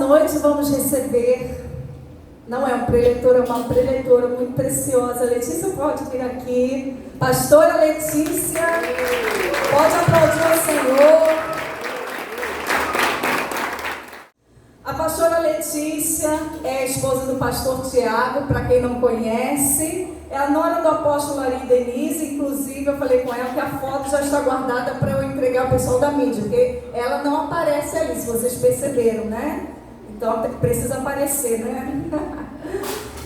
noite vamos receber, não é um preletor, é uma preletora muito preciosa. Letícia pode vir aqui. Pastora Letícia, pode aplaudir o Senhor. A pastora Letícia é a esposa do pastor Tiago, para quem não conhece. É a nora do apóstolo Ari Denise. Inclusive eu falei com ela que a foto já está guardada para eu entregar ao pessoal da mídia, porque ela não aparece ali, se vocês perceberam, né? Então precisa aparecer, né?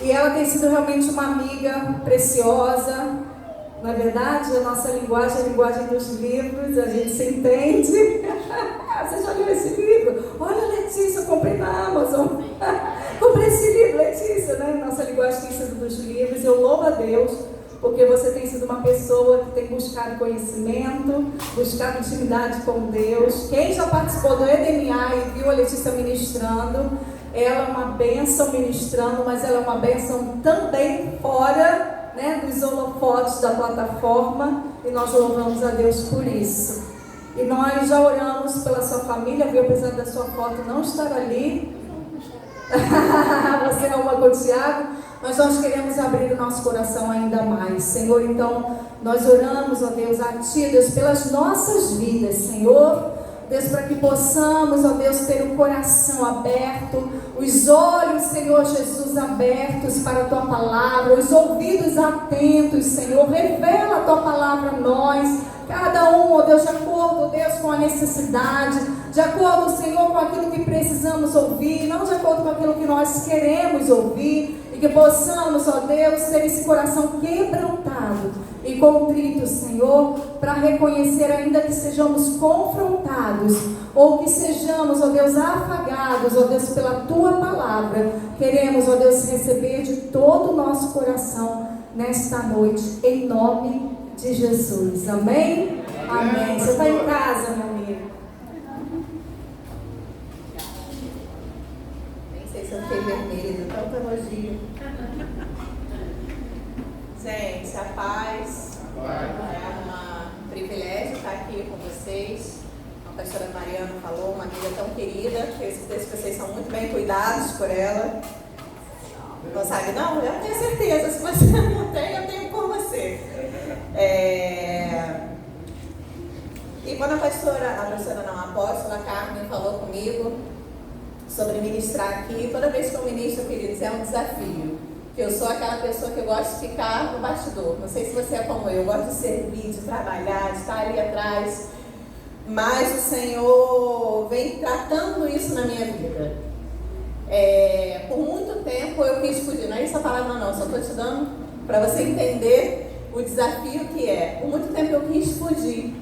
E ela tem sido realmente uma amiga preciosa. Na verdade, a nossa linguagem é a linguagem dos livros, a gente se entende. Você já leu esse livro? Olha, Letícia, eu comprei na Amazon. Comprei esse livro, Letícia, né? Nossa linguagem tem sido dos livros. Eu louvo a Deus, porque você tem sido uma pessoa que tem buscado conhecimento, buscado intimidade com Deus. Quem já participou do EDMA e viu a Letícia ministrando, ela é uma bênção ministrando, mas ela é uma bênção também fora, né, dos holofotes da plataforma, e nós louvamos a Deus por isso. E nós já oramos pela sua família, viu, apesar da sua foto não estar ali. Você é uma com o Tiago, mas nós queremos abrir o nosso coração ainda mais, Senhor. Então nós oramos, ó Deus, a Ti, Deus, pelas nossas vidas, Senhor. Deus, para que possamos, ó Deus, ter o coração aberto, os olhos, Senhor Jesus, abertos para a Tua palavra, os ouvidos atentos, Senhor. Revela a Tua palavra a nós, cada um, ó Deus, de acordo, ó Deus, com a necessidade, de acordo, Senhor, com aquilo que precisamos ouvir, não de acordo com aquilo que nós queremos ouvir, e que possamos, ó Deus, ter esse coração quebrantado e contrito, Senhor, para reconhecer, ainda que sejamos confrontados, ou que sejamos, ó Deus, afagados, ó Deus, pela Tua palavra. Queremos, ó Deus, receber de todo o nosso coração nesta noite, em nome de Jesus. Amém? Amém. Você está em casa, meu amigo? Nem sei se eu fiquei vermelha de tanto elogio. Gente, a paz. É um privilégio estar aqui com vocês. A pastora Mariana falou, uma amiga tão querida, que eu sei que vocês são muito bem cuidados por ela. Não sabe não? Eu tenho certeza, se você não tem, eu tenho por você. E quando a apóstola Carmen falou comigo sobre ministrar aqui, toda vez que eu ministro, queridos, é um desafio. Eu sou aquela pessoa que eu gosto de ficar no bastidor. Não sei se você é como eu gosto de servir, de trabalhar, de estar ali atrás. Mas o Senhor vem tratando isso na minha vida. Por muito tempo eu quis fugir. Não é essa palavra não, só estou te dando para você entender o desafio que é. Por muito tempo eu quis fugir.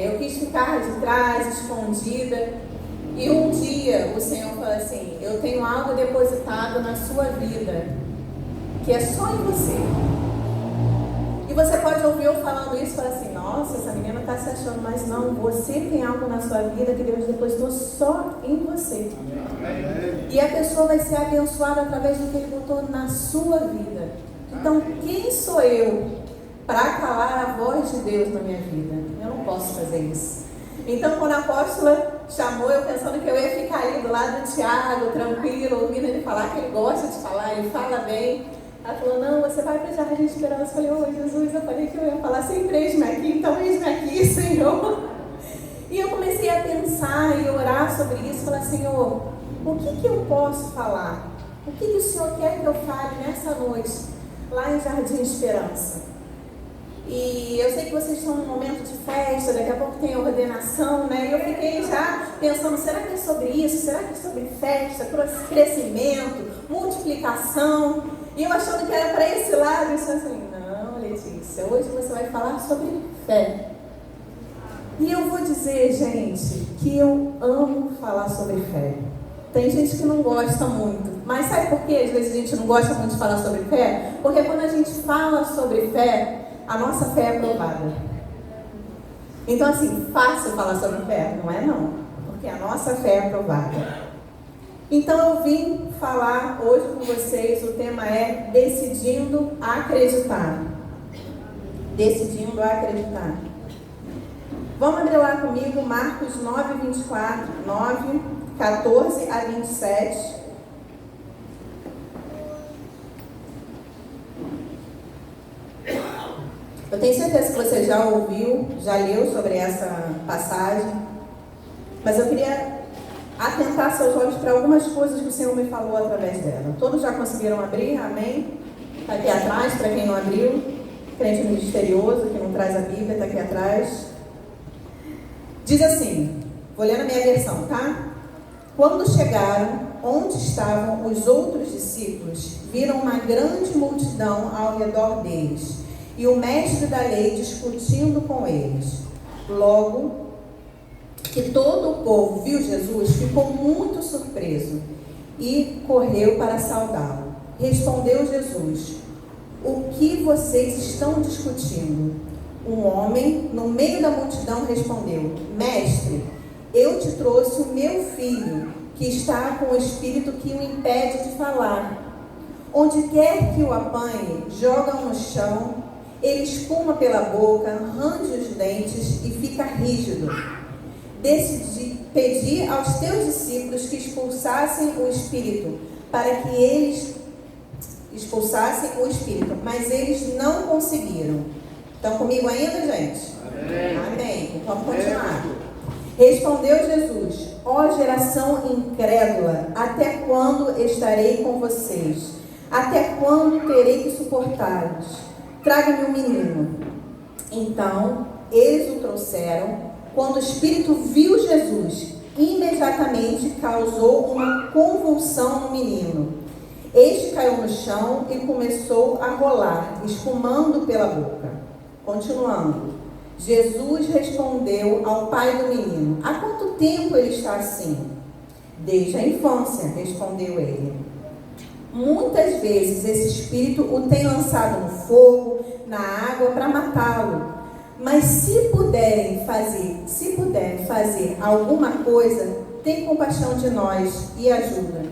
Eu quis ficar de trás, escondida. E um dia o Senhor falou assim: eu tenho algo depositado na sua vida, que é só em você. E você pode ouvir eu falando isso e falar assim: nossa, essa menina está se achando, mas não, você tem algo na sua vida que Deus depositou só em você. E a pessoa vai ser abençoada através do que Ele botou na sua vida. Então, quem sou eu para calar a voz de Deus na minha vida? Eu não posso fazer isso. Então, quando a apóstola chamou, eu pensando que eu ia ficar ali do lado do Tiago, tranquilo, ouvindo ele falar, que ele gosta de falar, ele fala bem. Ela falou: não, você vai para o Jardim de Esperança. Eu falei: ô Jesus, eu falei que eu ia falar, sempre eis-me aqui, então eis-me aqui, Senhor. E eu comecei a pensar e orar sobre isso, falar: Senhor, o que eu posso falar? O que o Senhor quer que eu fale nessa noite, lá em Jardim de Esperança? E eu sei que vocês estão num momento de festa, daqui a pouco tem ordenação, né? E eu fiquei já pensando: será que é sobre isso? Será que é sobre festa, crescimento, multiplicação? E eu achando que era para esse lado, eu falei assim: não, Letícia, hoje você vai falar sobre fé. E eu vou dizer, gente, que eu amo falar sobre fé. Tem gente que não gosta muito, mas sabe por que às vezes a gente não gosta muito de falar sobre fé? Porque quando a gente fala sobre fé, a nossa fé é provada. Então, assim, fácil falar sobre fé? Não é não, porque a nossa fé é provada. Então eu vim falar hoje com vocês, o tema é decidindo acreditar. Decidindo acreditar. Vamos abrir lá comigo, Marcos 9, 24, 9, 14 a 27. Eu tenho certeza que você já ouviu, já leu sobre essa passagem, mas eu queria atentar seus olhos para algumas coisas que o Senhor me falou através dela. Todos já conseguiram abrir? Amém? Está aqui atrás, para quem não abriu. Crente misterioso, que não traz a Bíblia, está aqui atrás. Diz assim, vou ler na minha versão, tá? Quando chegaram onde estavam os outros discípulos, viram uma grande multidão ao redor deles e o mestre da lei discutindo com eles. Logo que todo o povo viu Jesus, ficou muito surpreso e correu para saudá-lo. Respondeu Jesus: o que vocês estão discutindo? Um homem no meio da multidão respondeu: Mestre, eu te trouxe o meu filho, que está com o espírito que o impede de falar. Onde quer que o apanhe, joga-o no chão, ele espuma pela boca, range os dentes e fica rígido. Decidi pedir aos teus discípulos que expulsassem o espírito, para que eles expulsassem o espírito, mas eles não conseguiram. Estão comigo ainda, gente? Amém. Amém. Vamos continuar. Respondeu Jesus: ó geração incrédula, até quando estarei com vocês? Até quando terei que suportá-los? Traga-me um menino. Então, eles o trouxeram. Quando o espírito viu Jesus, imediatamente causou uma convulsão no menino. Este caiu no chão e começou a rolar, espumando pela boca. Continuando. Jesus respondeu ao pai do menino: há quanto tempo ele está assim? Desde a infância, respondeu ele. Muitas vezes esse espírito o tem lançado no fogo, na água, para matá-lo. Mas se puderem fazer alguma coisa, tem compaixão de nós e ajuda.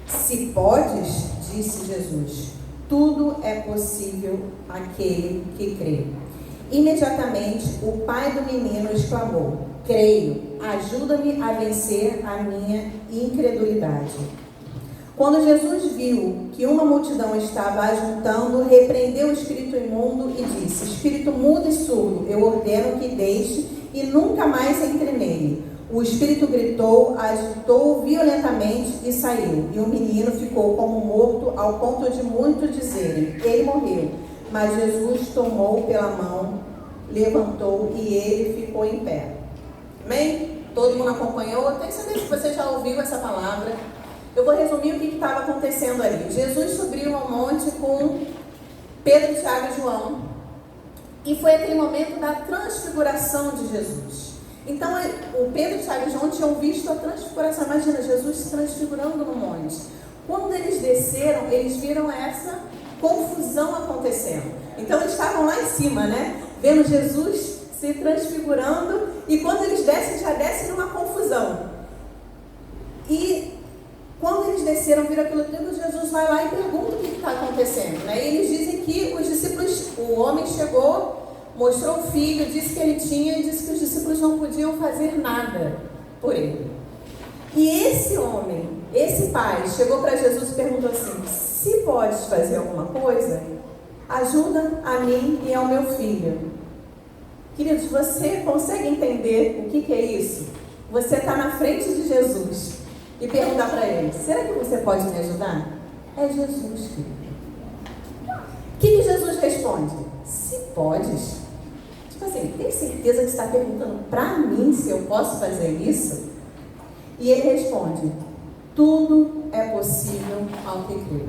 Se podes, disse Jesus, tudo é possível àquele que crê. Imediatamente o pai do menino exclamou: creio, ajuda-me a vencer a minha incredulidade. Quando Jesus viu que uma multidão estava ajuntando, repreendeu o espírito imundo e disse: espírito mudo e surdo, eu ordeno que deixe e nunca mais entre nele. O espírito gritou, agitou violentamente e saiu. E o menino ficou como morto, ao ponto de muitos dizerem: ele morreu. Mas Jesus tomou pela mão, levantou e ele ficou em pé. Amém? Todo mundo acompanhou? Eu tenho certeza que você já ouviu essa palavra. Eu vou resumir o que estava acontecendo ali. Jesus subiu ao monte com Pedro, Tiago e João. E foi aquele momento da transfiguração de Jesus. Então, o Pedro, Tiago e João tinham visto a transfiguração. Imagina, Jesus se transfigurando no monte. Quando eles desceram, eles viram essa confusão acontecendo. Então, eles estavam lá em cima, né? Vendo Jesus se transfigurando. E quando eles descem, já descem numa confusão. E quando eles desceram, viram aquilo tudo, Jesus vai lá e pergunta o que está acontecendo, né? E eles dizem que os discípulos, o homem chegou, mostrou o filho, disse que ele tinha e disse que os discípulos não podiam fazer nada por ele. E esse homem, esse pai, chegou para Jesus e perguntou assim: se podes fazer alguma coisa, ajuda a mim e ao meu filho. Queridos, você consegue entender o que é isso? Você está na frente de Jesus e perguntar para ele: será que você pode me ajudar? É Jesus, filho. O que Jesus responde? Se podes. Tipo assim, tem certeza que você está perguntando para mim se eu posso fazer isso? E ele responde: tudo é possível ao que crê.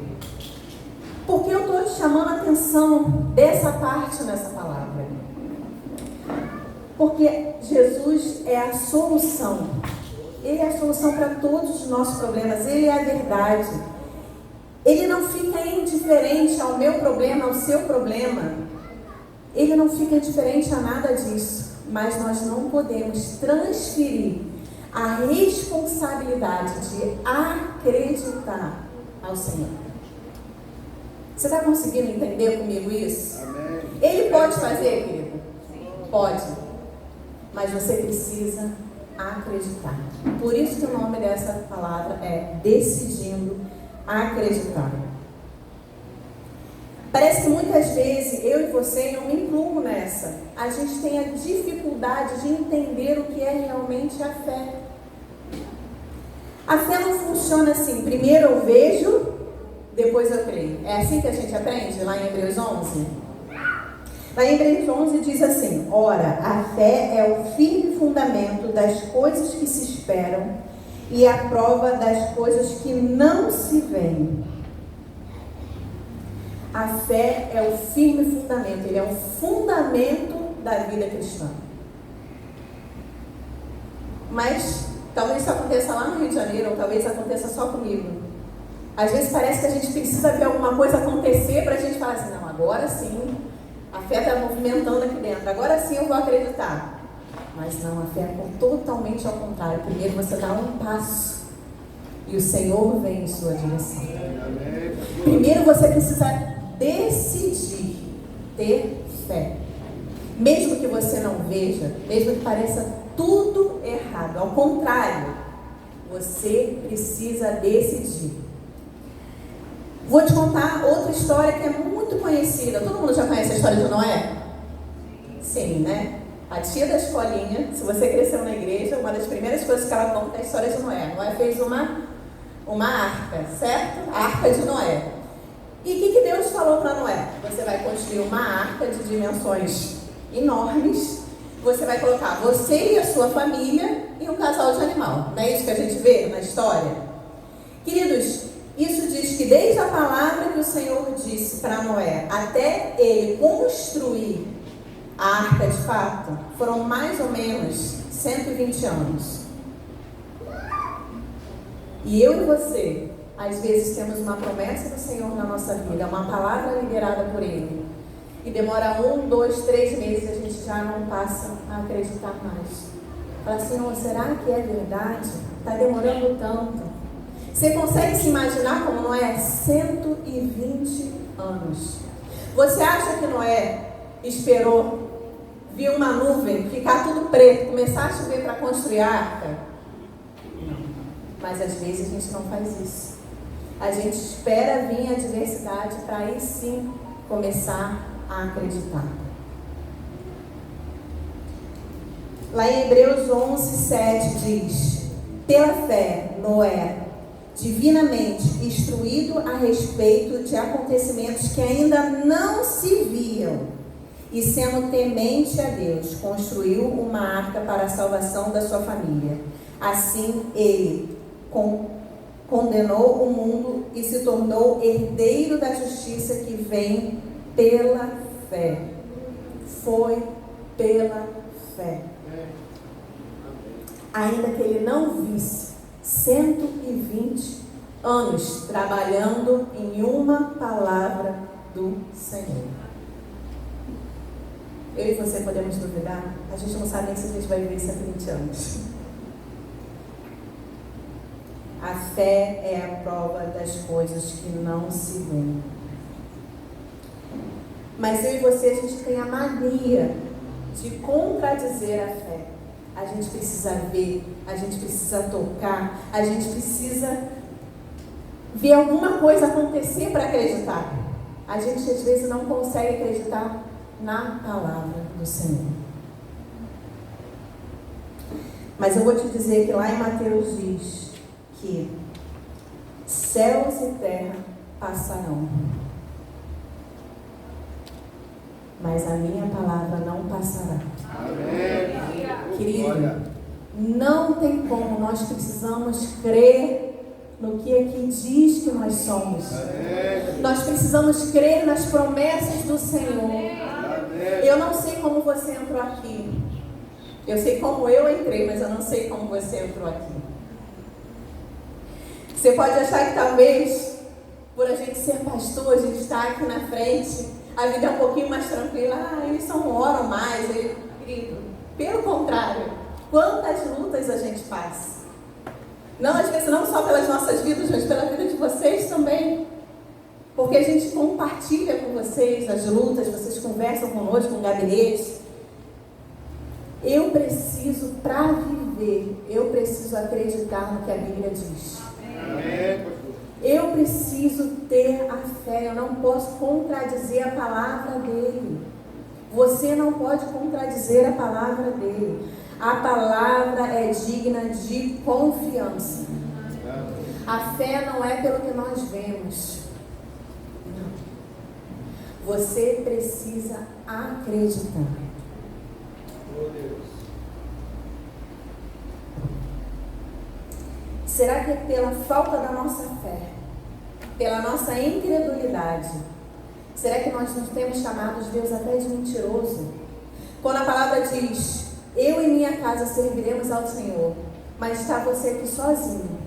Por que eu estou chamando a atenção dessa parte nessa palavra? Porque Jesus é a solução. Ele é a solução para todos os nossos problemas. Ele é a verdade. Ele não fica indiferente ao meu problema, ao seu problema. Ele não fica indiferente a nada disso. Mas nós não podemos transferir a responsabilidade de acreditar ao Senhor. Você está conseguindo entender comigo isso? Amém. Ele pode fazer, querido? Pode. Mas você precisa acreditar. Por isso que o nome dessa palavra é decidindo acreditar. Parece que muitas vezes eu e você, eu me incluo nessa, a gente tem a dificuldade de entender o que é realmente a fé. A fé não funciona assim, primeiro eu vejo, depois eu creio. É assim que a gente aprende lá em Hebreus 11? Lá em Hebreus 11 diz assim: ora, a fé é o firme fundamento das coisas que se esperam e a prova das coisas que não se veem. A fé é o firme fundamento, ele é o fundamento da vida cristã. Mas talvez isso aconteça lá no Rio de Janeiro, ou talvez aconteça só comigo. Às vezes parece que a gente precisa ver alguma coisa acontecer para a gente falar assim: não, agora sim, a fé está movimentando aqui dentro, agora sim eu vou acreditar. Mas não, a fé é totalmente ao contrário. Primeiro você dá um passo e o Senhor vem em sua direção. Primeiro você precisa decidir ter fé. Mesmo que você não veja, mesmo que pareça tudo errado, ao contrário, você precisa decidir. Vou te contar outra história que é muito conhecida. Todo mundo já conhece a história de Noé? Sim, né? A tia da escolinha, se você cresceu na igreja, uma das primeiras coisas que ela conta é a história de Noé. Noé fez uma arca, certo? A arca de Noé. E o que Deus falou para Noé? Você vai construir uma arca de dimensões enormes. Você vai colocar você e a sua família e um casal de animal. Não é isso que a gente vê na história? Queridos, isso diz que desde a palavra que o Senhor disse para Noé até ele construir a arca de fato, foram mais ou menos 120 anos. E eu e você, às vezes temos uma promessa do Senhor na nossa vida, uma palavra liberada por Ele. E demora 1, 2, 3 meses, a gente já não passa a acreditar mais. Fala assim: Senhor, será que é verdade? Está demorando tanto. Você consegue se imaginar como Noé? 120 anos. Você acha que Noé esperou, viu uma nuvem, ficar tudo preto, começar a chover para construir a arca? Não. Mas às vezes a gente não faz isso. A gente espera vir a adversidade para aí sim começar a acreditar. Lá em Hebreus 11, 7 diz: pela fé, Noé, divinamente instruído a respeito de acontecimentos que ainda não se viam, e sendo temente a Deus, construiu uma arca para a salvação da sua família. Assim, ele condenou o mundo e se tornou herdeiro da justiça que vem pela fé. Foi pela fé. Ainda que ele não visse 120 anos trabalhando em uma palavra do Senhor. Eu e você podemos duvidar? A gente não sabe nem se a gente vai viver 120 anos. A fé é a prova das coisas que não se veem. Mas eu e você, a gente tem a mania de contradizer a fé. A gente precisa ver, a gente precisa tocar, a gente precisa ver alguma coisa acontecer para acreditar. A gente às vezes não consegue acreditar na palavra do Senhor. Mas eu vou te dizer que lá em Mateus diz que céus e terra passarão, mas a minha palavra não passará. Amém. Querido, não tem como, nós precisamos crer no que aqui diz que nós somos. Amém. Nós precisamos crer nas promessas do Senhor. Amém. Eu não sei como você entrou aqui. Eu sei como eu entrei, mas eu não sei como você entrou aqui. Você pode achar que talvez, por a gente ser pastor, a gente está aqui na frente, a vida é um pouquinho mais tranquila. Eles não oram mais. Querido, pelo contrário, quantas lutas a gente passa. Não, às vezes não só pelas nossas vidas, mas pela vida de vocês também. Porque a gente compartilha com vocês as lutas, vocês conversam conosco no gabinete. Eu preciso, para viver ver, eu preciso acreditar no que a Bíblia diz. Amém. Eu preciso ter a fé, eu não posso contradizer a palavra dele. Você não pode contradizer a palavra dele. A palavra é digna de confiança. A fé não é pelo que nós vemos. Não. Você precisa acreditar. Oh, Deus. Será que é pela falta da nossa fé, pela nossa incredulidade? Será que nós nos temos chamado Deus até de mentiroso? Quando a palavra diz, eu e minha casa serviremos ao Senhor, mas está você aqui sozinho.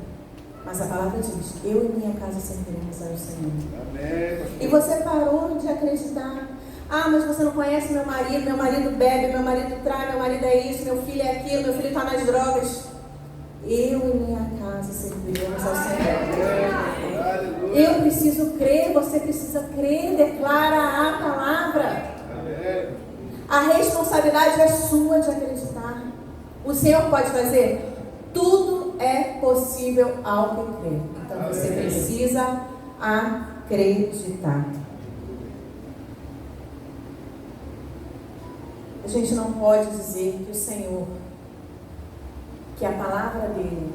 Mas a palavra diz, eu e minha casa serviremos ao Senhor. Amém. E você parou de acreditar. Ah, mas você não conhece meu marido bebe, meu marido trai, meu marido é isso, meu filho é aquilo, meu filho está nas drogas. Eu e minha casa serviremos ao Senhor. Eu preciso crer, você precisa crer, declara a palavra. A responsabilidade é sua de acreditar. O Senhor pode fazer? Tudo é possível ao que crer. Então você precisa acreditar. A gente não pode dizer que o Senhor, que a palavra dele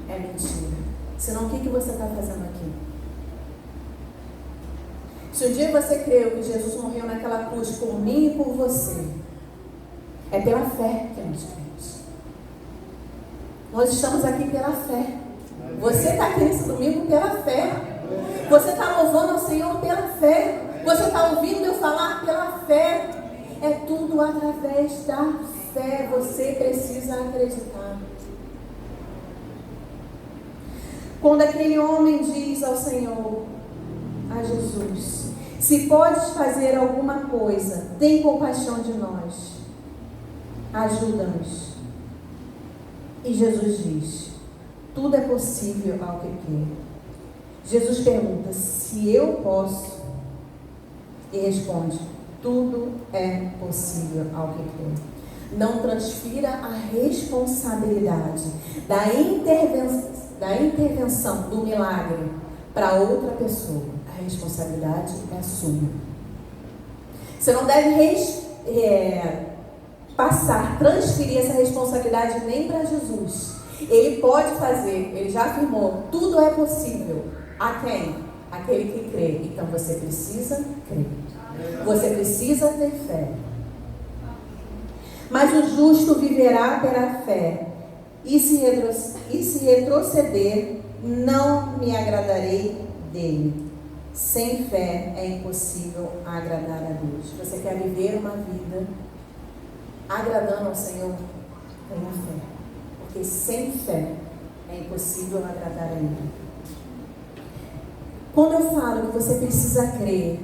é mentira. Senão o que você está fazendo aqui? Se um dia você creu que Jesus morreu naquela cruz por mim e por você, é pela fé que nós cremos. Nós estamos aqui pela fé. Você está aqui nesse domingo pela fé. Você está louvando ao Senhor pela fé. Você está ouvindo eu falar pela fé. É tudo através da fé. Você precisa acreditar. Quando aquele homem diz ao Senhor, a Jesus, se podes fazer alguma coisa, tem compaixão de nós, ajuda-nos. E Jesus diz, tudo é possível ao que crê. Jesus pergunta, se eu posso? E responde, tudo é possível ao que crê. Não transfira a responsabilidade da intervenção do milagre para outra pessoa. A responsabilidade é sua. Você não deve transferir essa responsabilidade nem para Jesus. Ele pode fazer, ele já afirmou, tudo é possível. A quem? Aquele que crê. Então você precisa crer. Você precisa ter fé. Mas o justo viverá pela fé. E se retroceder, não me agradarei dele. Sem fé é impossível agradar a Deus. Você quer viver uma vida agradando ao Senhor? Tenha fé. Porque sem fé é impossível agradar a Ele. Quando eu falo que você precisa crer,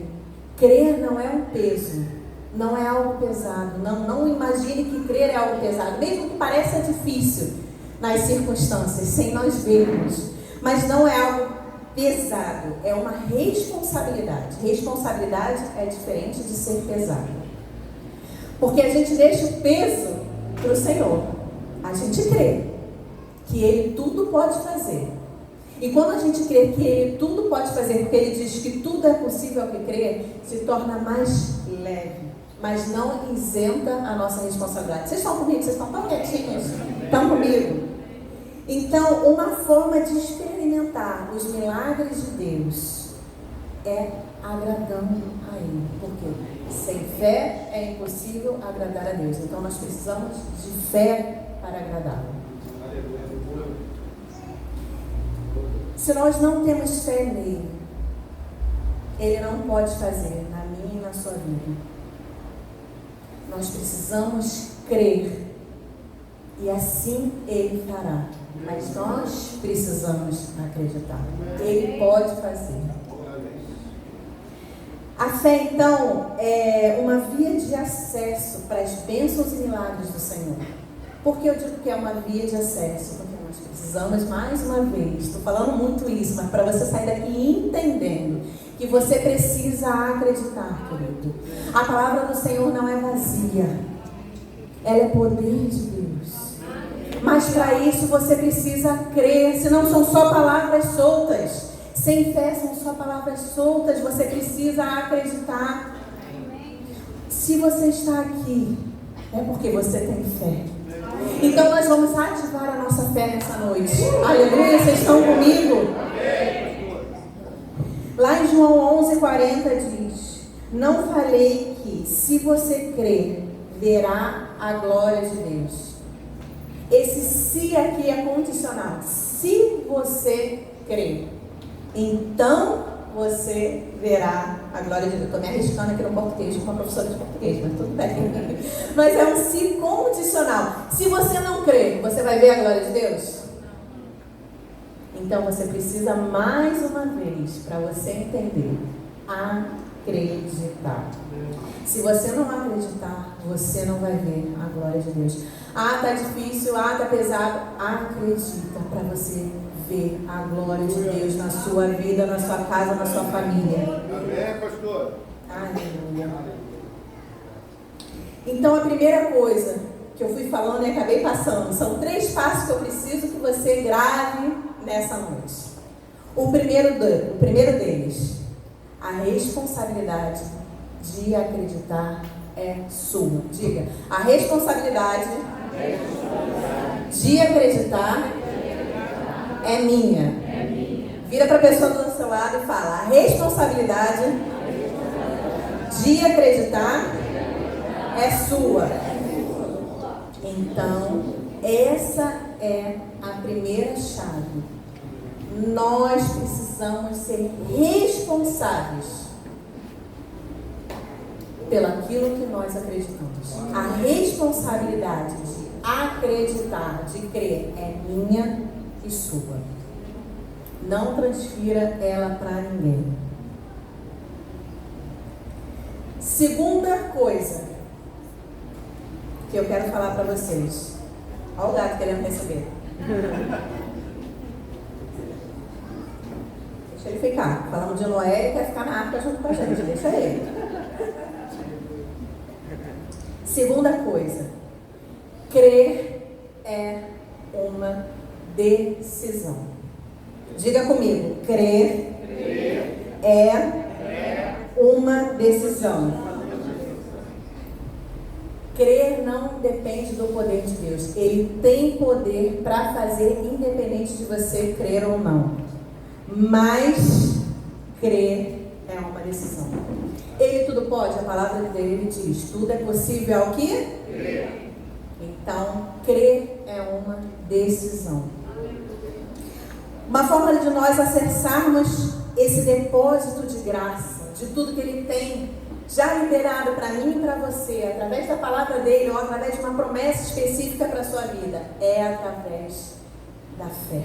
crer não é um peso, não é algo pesado. Não imagine que crer é algo pesado, mesmo que pareça difícil nas circunstâncias, sem nós vermos. Mas não é algo pesado, é uma responsabilidade. Responsabilidade é diferente de ser pesado. Porque a gente deixa o peso para o Senhor. A gente crê que Ele tudo pode fazer. E quando a gente crê que Ele tudo pode fazer, porque Ele diz que tudo é possível ao que crer, se torna mais leve, mas não isenta a nossa responsabilidade. Vocês estão comigo? Vocês estão tão quietinhos? Estão comigo? Então, uma forma de experimentar os milagres de Deus é agradando a Ele. Porque sem fé é impossível agradar a Deus. Então, nós precisamos de fé para agradá-lo. Se nós não temos fé nele, Ele não pode fazer na minha e na sua vida. Nós precisamos crer. E assim Ele fará. Mas nós precisamos acreditar. Ele pode fazer. A fé, então, é uma via de acesso para as bênçãos e milagres do Senhor. Por que eu digo que é uma via de acesso? Porque nós precisamos, mais uma vez, estou falando muito isso, mas para você sair daqui entendendo que você precisa acreditar, querido. A palavra do Senhor não é vazia. Ela é poder de Deus. Mas para isso você precisa crer, senão são só palavras soltas. Sem fé são só palavras soltas, você precisa acreditar. Se você está aqui, é porque você tem fé. Então nós vamos ativar a nossa fé nessa noite. Aleluia, vocês estão comigo? Lá em João 11:40 diz: não falei que, se você crer, verá a glória de Deus. Esse se aqui é condicional. Se você crer, então você verá a glória de Deus. Estou me arriscando aqui no português com uma professora de português, mas tudo bem. Mas é um se condicional. Se você não crer, você vai ver a glória de Deus? Então você precisa mais uma vez, para você entender, acreditar. Se você não acreditar, você não vai ver a glória de Deus. Tá difícil, tá pesado. Acredita para você ver a glória de Deus na sua vida, na sua casa, na sua família. Amém, pastor. Aleluia. Então a primeira coisa que eu fui falando e acabei passando, são 3 passos que eu preciso que você grave nessa noite. O primeiro deles, a responsabilidade de acreditar é sua. Diga, a responsabilidade de acreditar é minha. Vira para a pessoa do seu lado e fala: a responsabilidade de acreditar é sua. Então, essa é a primeira chave. Nós precisamos ser responsáveis pelaquilo que nós acreditamos. A responsabilidade de acreditar, de crer, é minha e sua. Não transfira ela para ninguém. Segunda coisa que eu quero falar para vocês. Olha o gato querendo receber. Deixa ele ficar. Falamos de Noé, ele quer ficar na África junto com a gente. Deixa ele. Segunda coisa. Crer é uma decisão. Diga comigo. Crer é uma decisão. Crer não depende do poder de Deus. Ele tem poder para fazer, independente de você crer ou não. Mas crer é uma decisão. Ele tudo pode, a palavra dele diz: tudo é possível ao que? Crer. Então, crer é uma decisão. Uma forma de nós acessarmos esse depósito de graça, de tudo que ele tem já liberado para mim e para você, através da palavra dele ou através de uma promessa específica para a sua vida, é através da fé.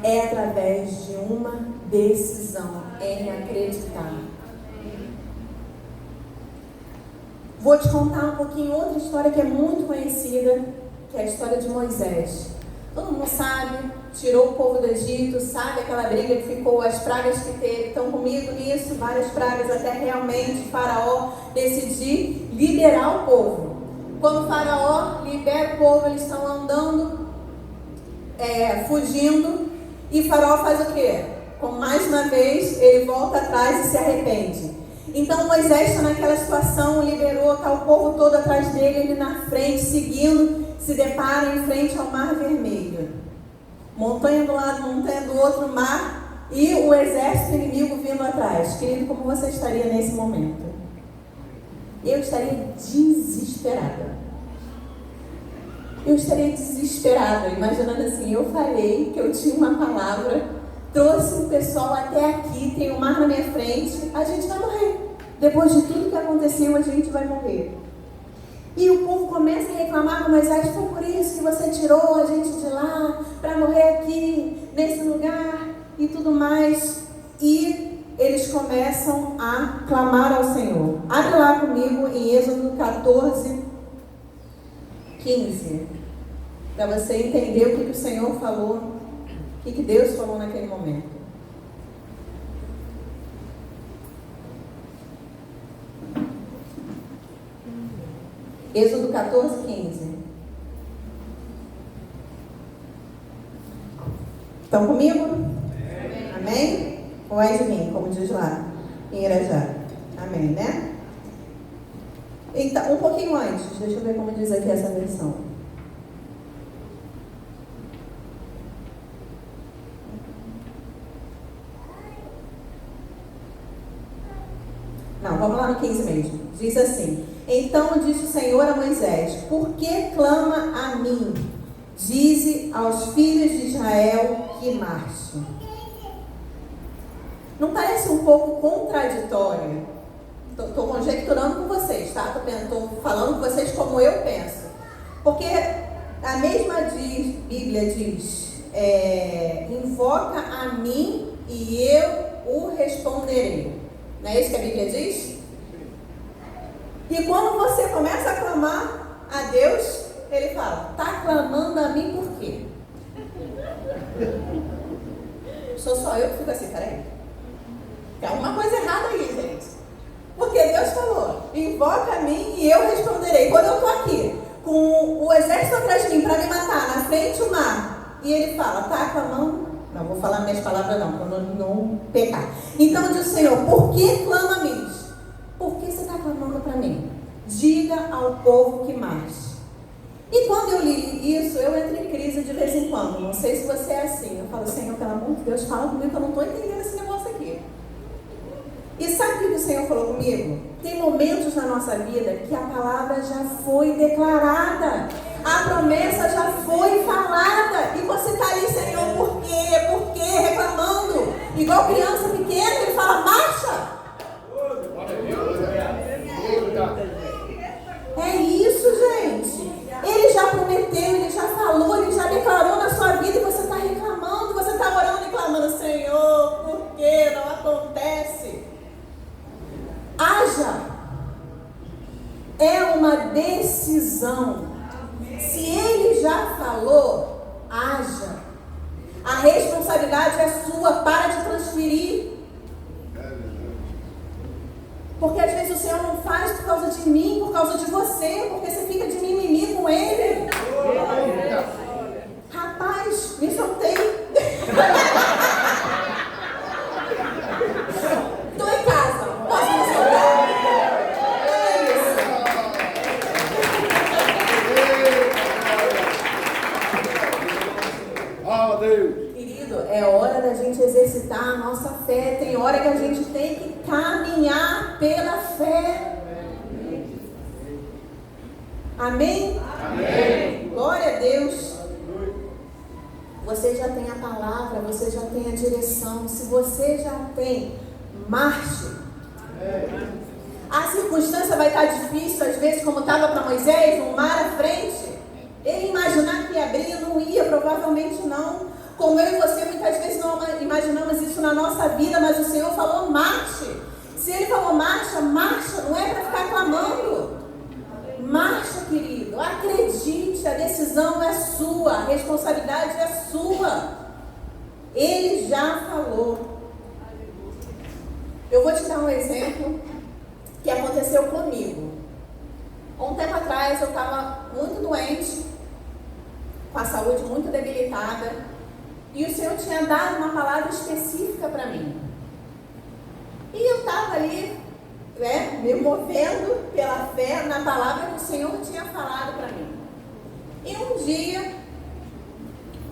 É através de uma decisão em acreditar. Vou te contar um pouquinho outra história que é muito conhecida, que é a história de Moisés. Todo mundo sabe, tirou o povo do Egito, sabe aquela briga que ficou, as pragas que teve. Estão comigo nisso, várias pragas, até realmente Faraó decidir liberar o povo. Quando Faraó libera o povo, eles estão andando, fugindo, e Faraó faz o quê? Como mais uma vez, ele volta atrás e se arrepende. Então Moisés está naquela situação, liberou, está o povo todo atrás dele, ele na frente, seguindo, se depara em frente ao Mar Vermelho. Montanha do lado, montanha do outro, mar, e o exército inimigo vindo atrás. Querido, como você estaria nesse momento? Eu estaria desesperada. Eu estaria desesperada, imaginando assim: eu falei que eu tinha uma palavra, trouxe o pessoal até aqui, tem o mar na minha frente, a gente vai morrer. Depois de tudo que aconteceu, a gente vai morrer. E o povo começa a reclamar com Moisés: foi por isso que você tirou a gente de lá, para morrer aqui, nesse lugar, e tudo mais. E eles começam a clamar ao Senhor. Abre lá comigo em Êxodo 14, 15, para você entender o que o Senhor falou, o que Deus falou naquele momento. Êxodo 14, 15. Estão comigo? Amém? Ou é de mim, como diz lá em Irajá? Amém, né? Então, um pouquinho antes, deixa eu ver como diz aqui essa versão. Não, vamos lá no 15 mesmo. Diz assim: então disse o Senhor a Moisés: por que clama a mim? Dize aos filhos de Israel que marchem. Não parece um pouco contraditório? Estou conjecturando com vocês, tá? Estou falando com vocês como eu penso. Porque a mesma Bíblia diz, invoca a mim e eu o responderei. Não é isso que a Bíblia diz? E quando você começa a clamar a Deus, Ele fala: está clamando a mim por quê? Sou só eu que fico assim, peraí. Tem alguma coisa errada aí, gente. Porque Deus falou: invoca a mim e eu responderei. Quando eu estou aqui, com o exército atrás de mim para me matar, na frente o mar, e Ele fala: está clamando? Não vou falar minhas palavras não, para não pecar. Então diz o Senhor: por que clama a mim? Por que você está clamando para mim? Diga ao povo que marche. E quando eu li isso, eu entro em crise de vez em quando. Não sei se você é assim. Eu falo: Senhor, pelo amor de Deus, fala comigo que eu não estou entendendo esse negócio aqui. E sabe o que o Senhor falou comigo? Tem momentos na nossa vida que a palavra já foi declarada. A promessa já foi falada. E você está ali: Senhor, por quê? Por quê? Reclamando. Igual criança pequena, Ele fala: marcha. É isso, gente. Ele já prometeu, Ele já falou, Ele já declarou na sua vida, e você está reclamando, você está orando e clamando: Senhor, por que não acontece? Haja. É uma decisão. Se Ele já falou, haja. A responsabilidade é sua, para de transferir. Porque às vezes o Senhor não faz por causa de mim, por causa de você, porque você fica de mimimi com Ele. Rapaz, me soltei. Estou em casa, posso me soltar? É isso. Oh, Deus. Querido, é hora da gente exercitar a nossa fé. Tem hora que a gente tem que caminhar pela fé. Amém? Amém. Glória a Deus. Você já tem a palavra, você já tem a direção. Se você já tem, marche. A circunstância vai estar difícil, às vezes, como estava para Moisés, um mar à frente. Ele imaginar que ia abrir, não ia, provavelmente não. Como eu e você, muitas vezes não imaginamos isso na nossa vida, mas o Senhor falou: marche. Se Ele falou marcha, marcha, não é para ficar clamando. Marcha, querido, acredite, a decisão é sua, a responsabilidade é sua. Ele já falou. Eu vou te dar um exemplo que aconteceu comigo. Um tempo atrás eu estava muito doente, com a saúde muito debilitada, e o Senhor tinha dado uma palavra específica para mim. E eu estava ali, me movendo pela fé na palavra que o Senhor tinha falado para mim. E um dia,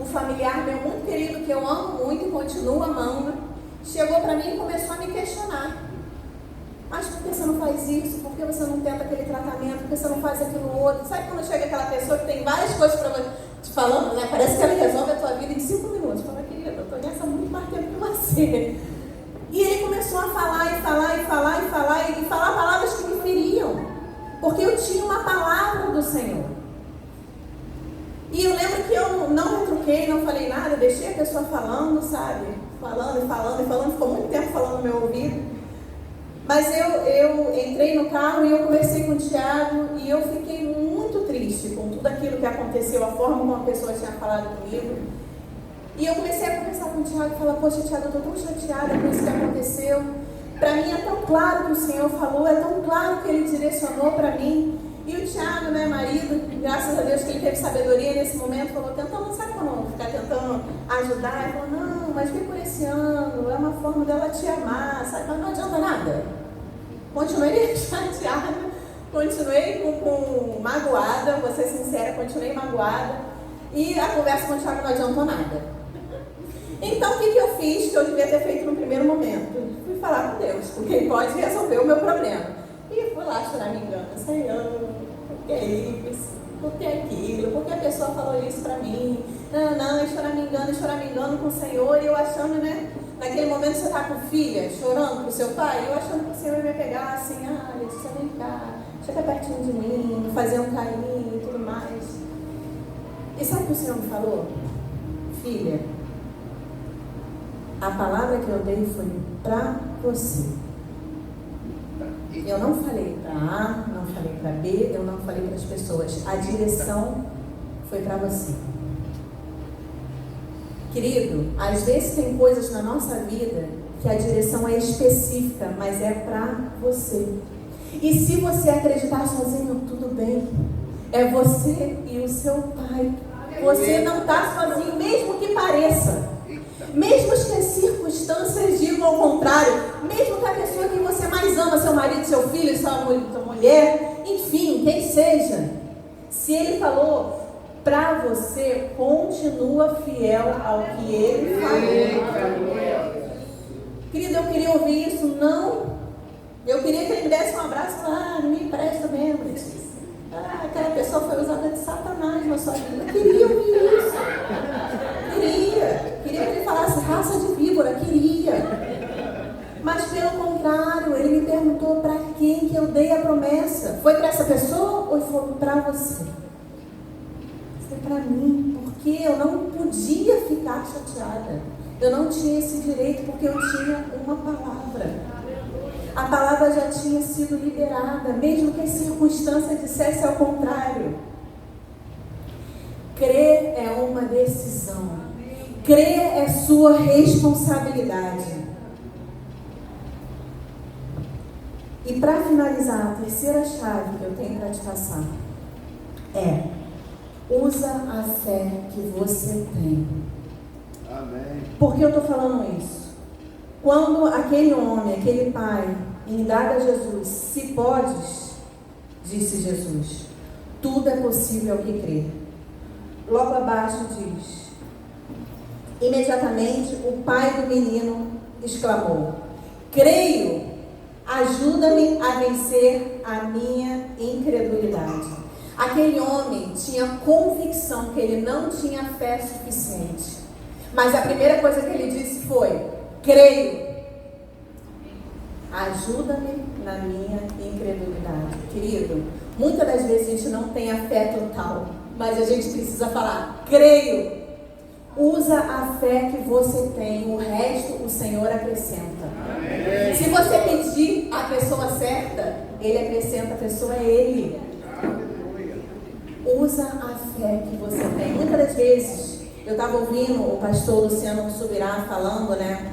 um familiar meu muito querido, que eu amo muito e continuo amando, chegou para mim e começou a me questionar. Mas por que você não faz isso? Por que você não tenta aquele tratamento? Por que você não faz aquilo outro? Sabe quando chega aquela pessoa que tem várias coisas para você te falando, né? Parece que ela resolve a tua vida em 5 minutos. Fala: querida, eu estou nessa muito mais tempo que você. E ele começou a falar e falar palavras que me feriam. Porque eu tinha uma palavra do Senhor. E eu lembro que eu não retruquei, não falei nada, deixei a pessoa falando, sabe? Falando, ficou muito tempo falando no meu ouvido. Mas eu entrei no carro e eu conversei com o Thiago e eu fiquei muito triste com tudo aquilo que aconteceu, a forma como a pessoa tinha falado comigo. E eu comecei a conversar com o Thiago e falar: poxa, Thiago, eu estou tão chateada com isso que aconteceu. Para mim é tão claro que o Senhor falou, é tão claro que Ele direcionou para mim. E o Thiago, marido, graças a Deus que ele teve sabedoria nesse momento, falou: tentando, sabe quando como ficar tentando ajudar. Ele falou, não, mas vem por esse ano, é uma forma dela te amar, sabe? Mas não adianta nada. Continuei chateada, continuei com magoada, vou ser sincera, continuei magoada. E a conversa com o Thiago não adiantou nada. Então, o que eu fiz que eu devia ter feito no primeiro momento? Fui falar com Deus, porque Ele pode resolver o meu problema. E fui lá chorar me engano, Senhor, por que isso? Por que aquilo? Por que a pessoa falou isso pra mim? Não, chorar me engano com o Senhor. E eu achando, né? Naquele momento você tá com filha, chorando pro seu pai, eu achando que o Senhor ia me pegar assim, Letícia, vem cá, chega pertinho de mim, fazer um carinho e tudo mais. E sabe o que o Senhor me falou? Filha, a palavra que eu dei foi pra você. Eu não falei para A, não falei para B, eu não falei para as pessoas. A direção foi para você. Querido, às vezes tem coisas na nossa vida que a direção é específica, mas é para você. E se você acreditar sozinho, tudo bem. É você e o seu pai. Você não está sozinho, mesmo que pareça. Mesmo que as circunstâncias digam ao contrário, mesmo que a pessoa que você mais ama, seu marido, seu filho, sua mulher, enfim, quem seja, se ele falou para você, continua fiel ao que ele falou. Querido, eu queria ouvir isso, não. Eu queria que ele me desse um abraço, não me empresta mesmo. Aquela pessoa foi usada de Satanás na sua vida. Eu queria ouvir isso. Queria que ele falasse raça de víbora, queria. Mas pelo contrário, ele me perguntou para quem que eu dei a promessa. Foi para essa pessoa ou foi para você? Foi para mim, porque eu não podia ficar chateada. Eu não tinha esse direito porque eu tinha uma palavra. A palavra já tinha sido liberada, mesmo que as circunstâncias dissessem ao contrário. Crer é uma decisão. Crer é sua responsabilidade. E para finalizar, a terceira chave que eu tenho para te passar é: usa a fé que você tem. Amém. Por que eu estou falando isso? Quando aquele homem, aquele pai, indaga a Jesus, se podes, disse Jesus, tudo é possível ao que crer. Logo abaixo diz, imediatamente o pai do menino exclamou, creio, ajuda-me a vencer a minha incredulidade. Aquele homem tinha convicção que ele não tinha fé suficiente. Mas a primeira coisa que ele disse foi, creio, ajuda-me na minha incredulidade. Querido, muitas das vezes a gente não tem a fé total, mas a gente precisa falar, creio. Usa a fé que você tem, o resto o Senhor acrescenta. Amém. Se você pedir a pessoa certa, Ele acrescenta, a pessoa é Ele. Usa a fé que você tem. Muitas das vezes, eu estava ouvindo o pastor Luciano Subirá falando, né?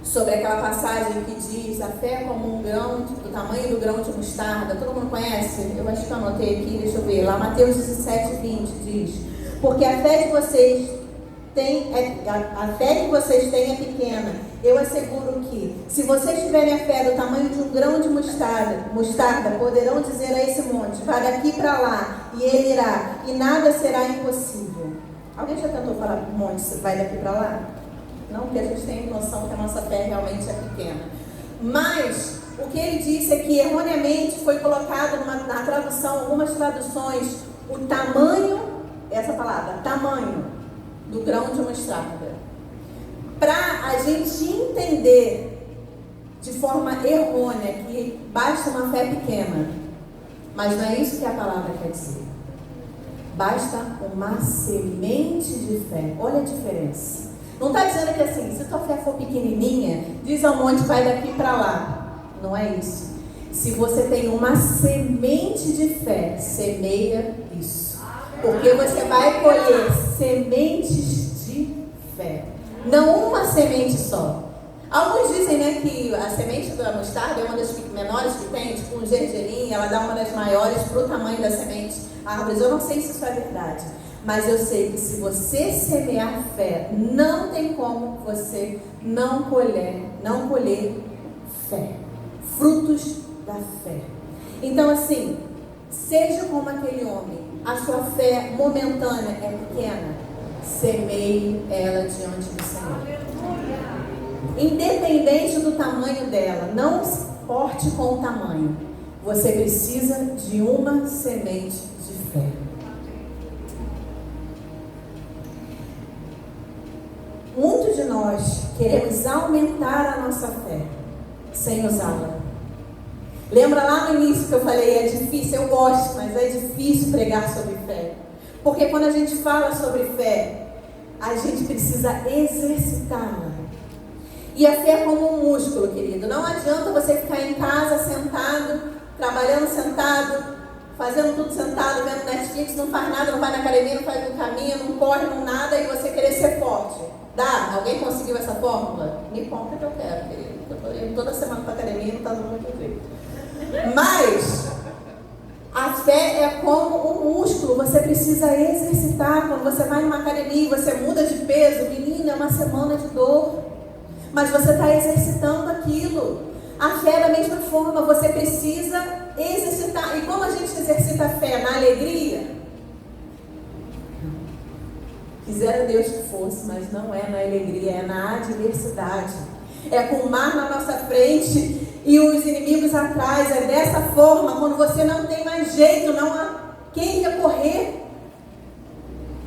Sobre aquela passagem que diz, a fé é como um grão, do tamanho do grão de mostarda. Todo mundo conhece? Eu acho que eu anotei aqui, deixa eu ver. Lá Mateus 17, 20 diz, porque a fé que vocês têm é pequena. Eu asseguro que, se vocês tiverem a fé do tamanho de um grão de mostarda, poderão dizer a esse monte, vá daqui para lá, e ele irá, e nada será impossível. Alguém já tentou falar para o monte, vai daqui para lá? Não, porque a gente tem noção que a nossa fé realmente é pequena. Mas, o que ele disse é que erroneamente foi colocado na tradução, algumas traduções, o tamanho, essa palavra, tamanho do grão de mostarda. Para a gente entender de forma errônea que basta uma fé pequena, mas não é isso que a palavra quer dizer. Basta uma semente de fé. Olha a diferença. Não está dizendo que assim, se tua fé for pequenininha, diz ao monte, vai daqui para lá. Não é isso. Se você tem uma semente de fé, semeia isso. Porque você vai colher sementes de fé. Não uma semente só. Alguns dizem, né, que a semente da mostarda é uma das menores que tem, tipo um gergelim, ela dá uma das maiores para o tamanho da semente árvores. Eu não sei se isso é verdade. Mas eu sei que se você semear fé, não tem como você não colher fé. Frutos da fé. Então assim, seja como aquele homem, a sua fé momentânea é pequena, semeie ela diante do Senhor. Independente do tamanho dela, não se porte com o tamanho. Você precisa de uma semente de fé. Muitos de nós queremos aumentar a nossa fé sem usá-la. Lembra lá no início que eu falei, é difícil, eu gosto, mas é difícil pregar sobre fé. Porque quando a gente fala sobre fé, a gente precisa exercitá-la. E a fé é como um músculo, querido. Não adianta você ficar em casa sentado, trabalhando sentado, fazendo tudo sentado, vendo Netflix, não faz nada, não vai na academia, não faz no caminho, não corre, não nada, e você querer ser forte. Dá? Alguém conseguiu essa fórmula? Me conta que eu quero, querido. Eu tô indo toda semana para a academia e não está dando muito jeito. Mas a fé é como um músculo, você precisa exercitar. Quando você vai numa academia e você muda de peso, menina, é uma semana de dor, mas você está exercitando aquilo. A fé é da mesma forma, você precisa exercitar. E como a gente exercita a fé? Na alegria? Quisera Deus que fosse, mas não é na alegria, é na adversidade. É com o mar na nossa frente e os inimigos atrás. É dessa forma, quando você não tem mais jeito, não há quem recorrer.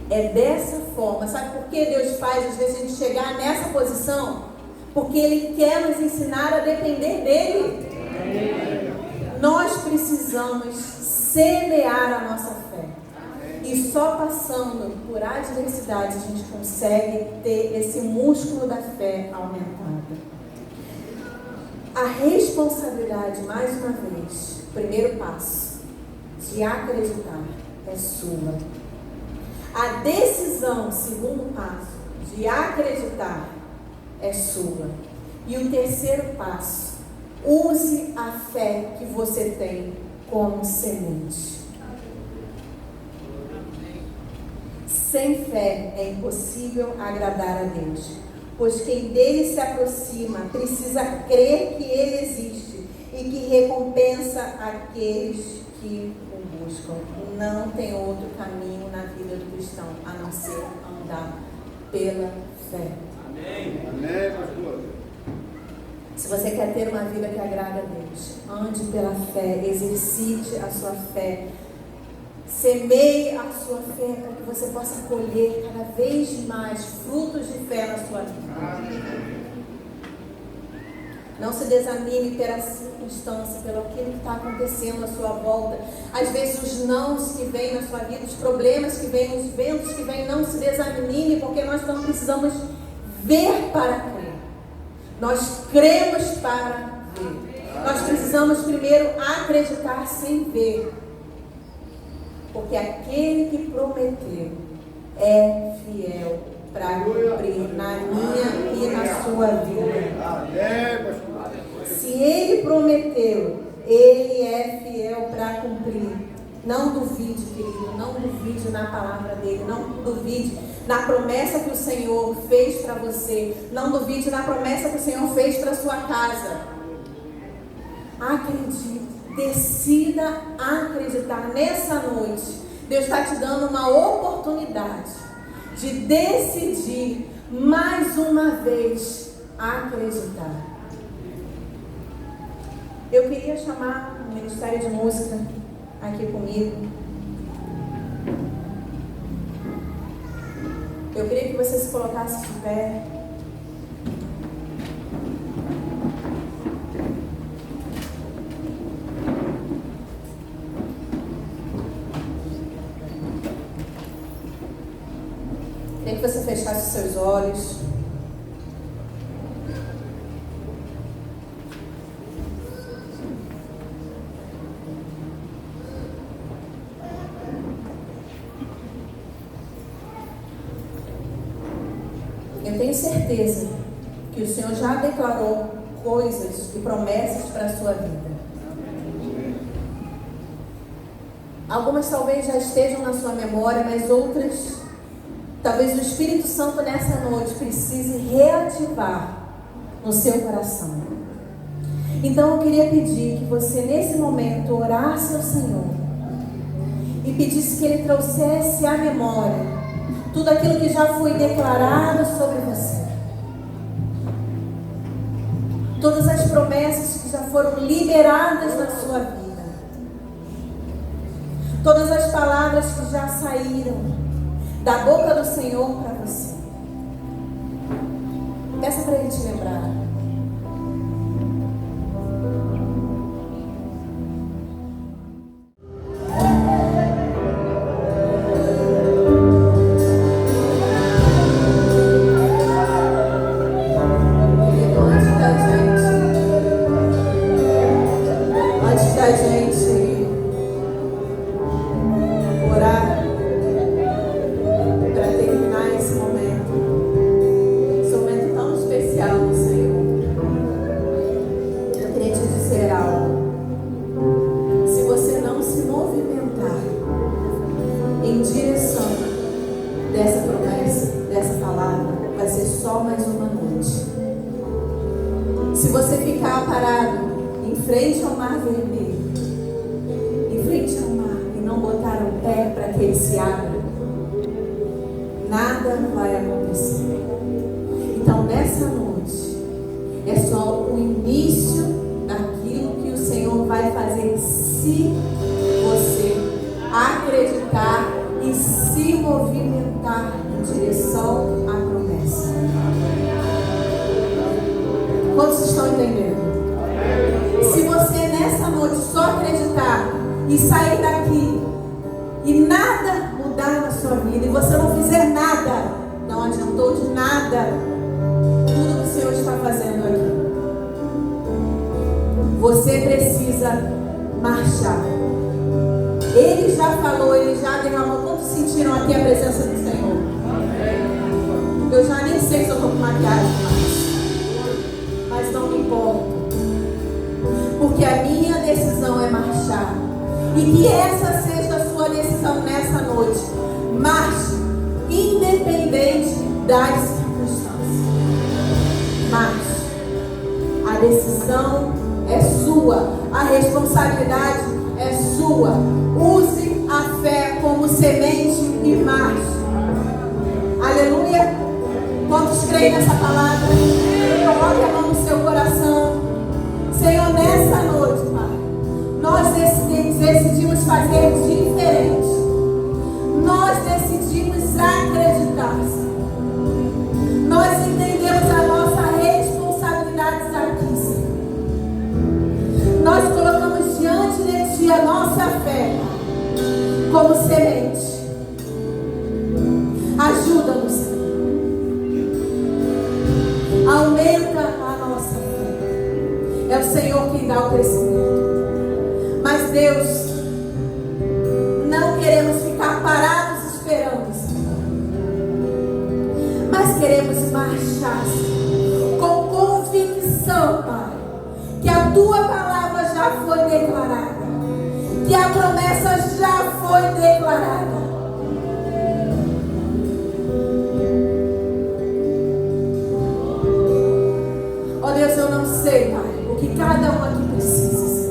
É dessa forma. Sabe por que Deus faz às vezes a gente chegar nessa posição? Porque Ele quer nos ensinar a depender dEle. Nós precisamos semear a nossa fé. E só passando por adversidade a gente consegue ter esse músculo da fé aumentado. A responsabilidade, mais uma vez, primeiro passo, de acreditar é sua. A decisão, segundo passo, de acreditar é sua. E o terceiro passo, use a fé que você tem como semente. Sem fé é impossível agradar a Deus, pois quem dele se aproxima precisa crer que ele existe e que recompensa aqueles que o buscam. Não tem outro caminho na vida do cristão a não ser andar pela fé. Amém. Amém, pastor. Se você quer ter uma vida que agrada a Deus, ande pela fé, exercite a sua fé. Semeie a sua fé para que você possa colher cada vez mais frutos de fé na sua vida. Não se desanime pela circunstância, pelo aquilo que está acontecendo à sua volta. Às vezes os nãos que vêm na sua vida, os problemas que vêm, os ventos que vêm, não se desanime, porque nós não precisamos ver para crer. Nós cremos para ver. Nós precisamos primeiro acreditar sem ver. Porque aquele que prometeu é fiel para cumprir na minha e na sua vida. Se ele prometeu, ele é fiel para cumprir. Não duvide, querido, não duvide na palavra dele, não duvide na promessa que o Senhor fez para você, não duvide na promessa que o Senhor fez para sua casa. Acredite. Decida acreditar. Nessa noite, Deus está te dando uma oportunidade de decidir mais uma vez acreditar. Eu queria chamar o Ministério de Música aqui comigo. Eu queria que você se colocasse de pé. Queria que você fechasse os seus olhos. Eu tenho certeza que o Senhor já declarou coisas e promessas para a sua vida. Algumas talvez já estejam na sua memória, mas outras, talvez o Espírito Santo nessa noite precise reativar no seu coração. Então eu queria pedir que você nesse momento orasse ao Senhor e pedisse que Ele trouxesse à memória tudo aquilo que já foi declarado sobre você. Todas as promessas que já foram liberadas na sua vida. Todas as palavras que já saíram da boca do Senhor para você. Peça para Ele te lembrar. Se você ficar parado em frente ao mar vermelho, em frente ao mar, e não botar o pé para que ele se abra, nada vai acontecer. Então nessa noite é só o início daquilo que o Senhor vai fazer, se você acreditar e se movimentar em direção à promessa. Quantos estão entendendo? Se você nessa noite só acreditar e sair daqui e nada mudar na sua vida, e você não fizer nada, não adiantou de nada tudo que o Senhor está fazendo aqui. Você precisa marchar. Ele já falou, ele já derramou. Quantos sentiram aqui a presença do Senhor? Eu já nem sei se eu estou com maquiagem mais, mas não me importa, porque a minha decisão é marchar. E que essa seja a sua decisão nessa noite. Marche, independente das circunstâncias. Marche. A decisão é sua, a responsabilidade é sua. Use a fé como semente e marche. Aleluia. Quantos creem nessa palavra? Coloque a mão no seu coração. Senhor, nessa noite, Pai, nós decidimos fazer diferente. Nós decidimos acreditar. Nós entendemos a nossa responsabilidade aqui, Senhor. Nós colocamos diante de Ti a nossa fé como semente. Ajuda-nos, Senhor. Aumenta a nossa fé. É o Senhor quem dá o crescimento. Mas Deus, não queremos ficar parados esperando, Senhor. Mas queremos marchar, Senhor, com convicção, Pai, que a Tua palavra já foi declarada, que a promessa já foi declarada. Ó Deus, eu não sei, Pai, o que cada um aqui precisa, Senhor.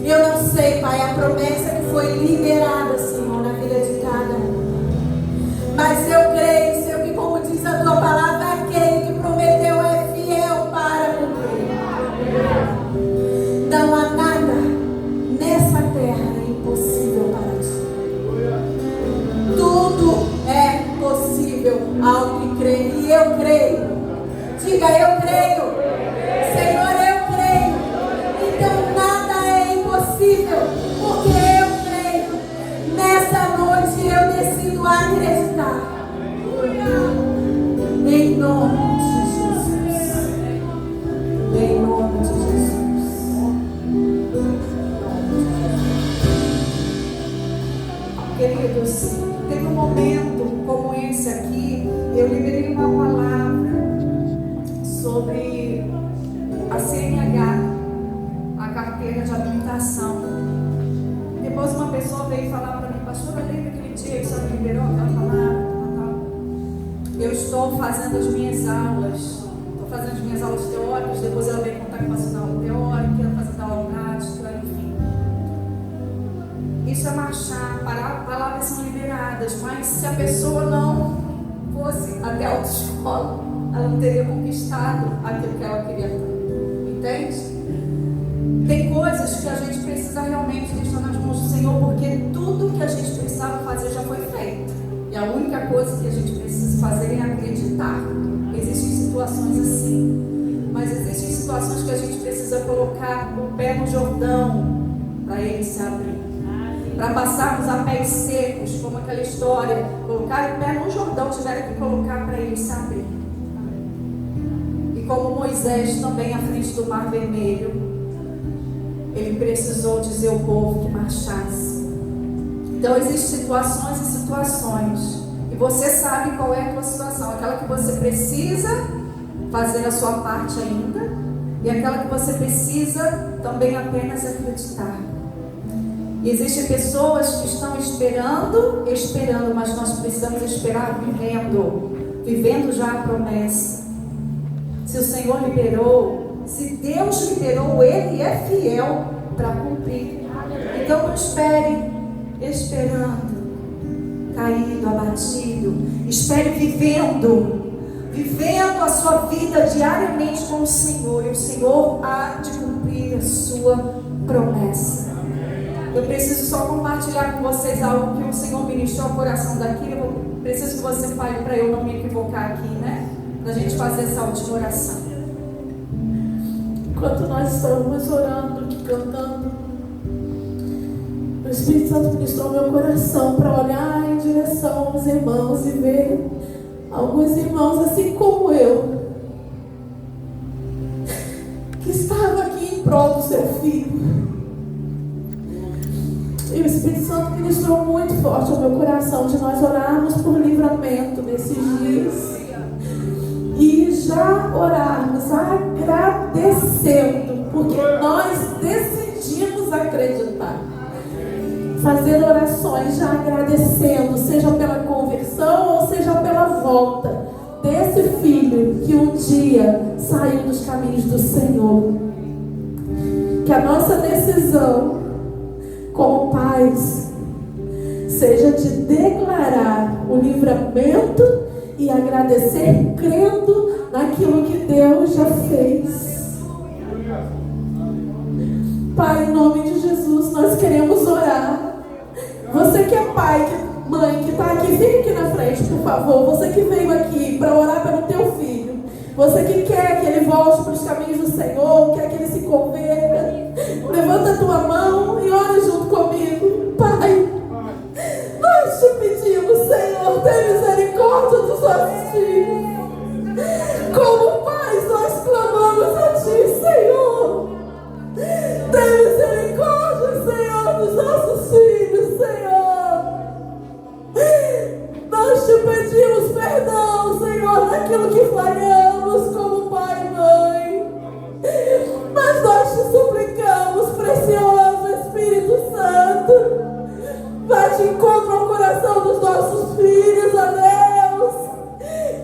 Eu não sei, Pai, a promessa que foi liberada, Senhor, na vida de cada um. Mas eu creio, Senhor, que como diz a Tua palavra, aquele que prometeu é fiel para cumprir. Não há nada nessa terra impossível para Ti. Tudo é possível ao que crê. E eu creio. Diga, eu creio. Senhor, eu creio. Então nada é impossível, porque eu creio. Nessa noite eu decido acreditar. Em nome de Jesus. Em nome de Jesus. Queridos, teve um momento como esse aqui, eu liberei uma palavra sobre a CNH, a carteira de habilitação. Depois depois uma pessoa veio falar para mim: pastora, lembra aquele dia que o senhor liberou aquela palavra? Eu estou fazendo as minhas aulas. Teóricas, depois ela veio contar que passou aula teórica, ela fazendo aula prática, enfim. Isso é marchar, palavras são liberadas, mas se a pessoa não fosse até a autoescola, ela não teria conquistado aquilo que ela queria ter. Entende? Tem coisas que a gente precisa realmente deixar nas mãos do Senhor, porque tudo que a gente precisava fazer já foi feito. E a única coisa que a gente precisa fazer é acreditar. Existem situações assim, mas existem situações que a gente precisa colocar o pé no Jordão para ele se abrir, para passarmos a pés secos, como aquela história, colocar o pé no Jordão, tiveram que colocar para ele se abrir. E como Moisés também à frente do Mar Vermelho, ele precisou dizer ao povo que marchasse. Então existem situações e situações. E você sabe qual é a tua situação. Aquela que você precisa fazer a sua parte ainda. E aquela que você precisa também apenas acreditar. E existem pessoas que estão esperando, mas nós precisamos esperar vivendo já a promessa. Se o Senhor liberou, se Deus liberou, Ele é fiel para cumprir. Então não espere esperando, caído, abatido. Espere vivendo a sua vida diariamente com o Senhor. E o Senhor há de cumprir a sua promessa. Eu preciso só compartilhar com vocês algo que o Senhor ministrou ao coração daqui. Eu preciso que você fale para eu não me equivocar aqui, né? Para a gente fazer essa última oração. Enquanto nós estamos orando, cantando, o Espírito Santo ministrou meu coração para olhar em direção aos irmãos e ver alguns irmãos assim como eu, que estava aqui em prol do seu filho. E o Espírito Santo ministrou muito forte ao meu coração de nós orarmos por livramento nesses dias. E já orarmos agradecendo, porque nós decidimos acreditar. Fazer orações já agradecendo, seja pela conversão ou seja pela volta desse filho que um dia saiu dos caminhos do Senhor. Que a nossa decisão como pais seja de declarar o livramento e agradecer crendo naquilo que Deus já fez. Pai, em nome de Jesus, nós queremos orar. Você que é pai, mãe, que está aqui, fica aqui na frente, por favor. Você que veio aqui para orar pelo teu filho. Você que quer que ele volte para os caminhos do Senhor, quer que ele se converta. Levanta a tua mão e ore junto comigo. Pai, nós te pedimos, Senhor, tem misericórdia dos nossos filhos. Como pais, nós clamamos a Ti, Senhor. Tem misericórdia, Senhor, dos nossos filhos, Senhor. Nós te pedimos perdão, Senhor, daquilo que falhamos como pai e mãe. Mas nós te suplicamos, precioso Espírito Santo, vai de encontro ao coração dos nossos filhos, ó Deus.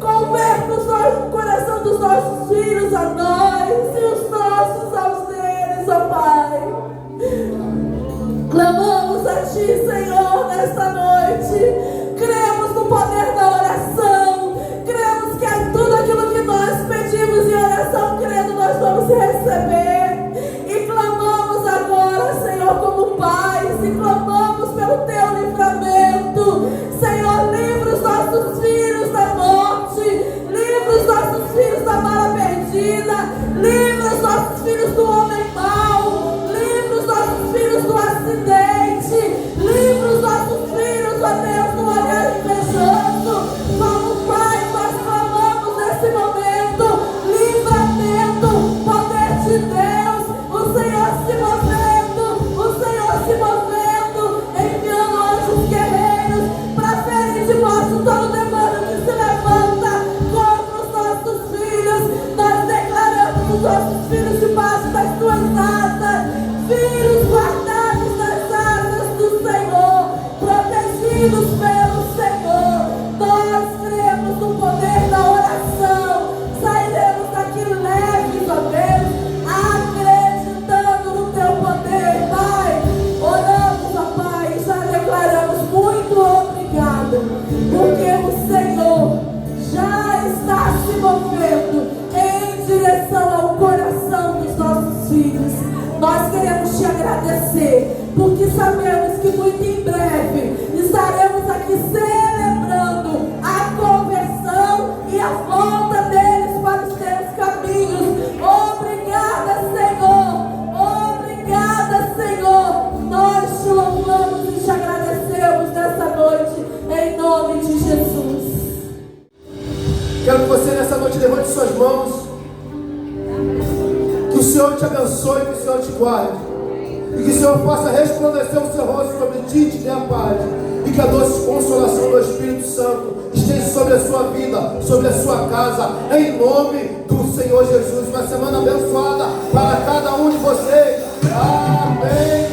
Converte o coração dos nossos filhos a nós e os nossos aos deles, ó Pai. Clamamos a Ti, Senhor, nesta noite. Cremos no poder da oração. Cremos que é tudo aquilo que nós pedimos em oração, crendo, nós vamos receber. E clamamos agora, Senhor, como pais, e clamamos pelo Teu livramento. Senhor, livra os nossos filhos da morte, livra os nossos filhos da bala perdida, livra os nossos filhos do homem mau, livra os nossos filhos do acidente, livra os nossos filhos, ó Deus, do olhar invejoso. Como Pai, nós clamamos nesse momento livramento, poder de Deus, o Senhor se movendo, enviando anjos guerreiros para ferir de morte todo demônio que se levanta contra os nossos filhos. Nós declaramos os nossos filhos debaixo das Tuas asas, filhos guardados nas asas do queremos te agradecer, porque sabemos que muito em breve estaremos aqui celebrando a conversão e a volta deles para os teus caminhos. Obrigada, Senhor. Obrigada, Senhor. Nós te louvamos e te agradecemos nessa noite, em nome de Jesus. Quero que você nessa noite levante suas mãos. Que o Senhor te abençoe, que o Senhor te guarde. E que o Senhor faça resplandecer o seu rosto sobre ti e te dê a paz. E que a doce consolação do Espírito Santo esteja sobre a sua vida, sobre a sua casa, em nome do Senhor Jesus. Uma semana abençoada para cada um de vocês. Amém.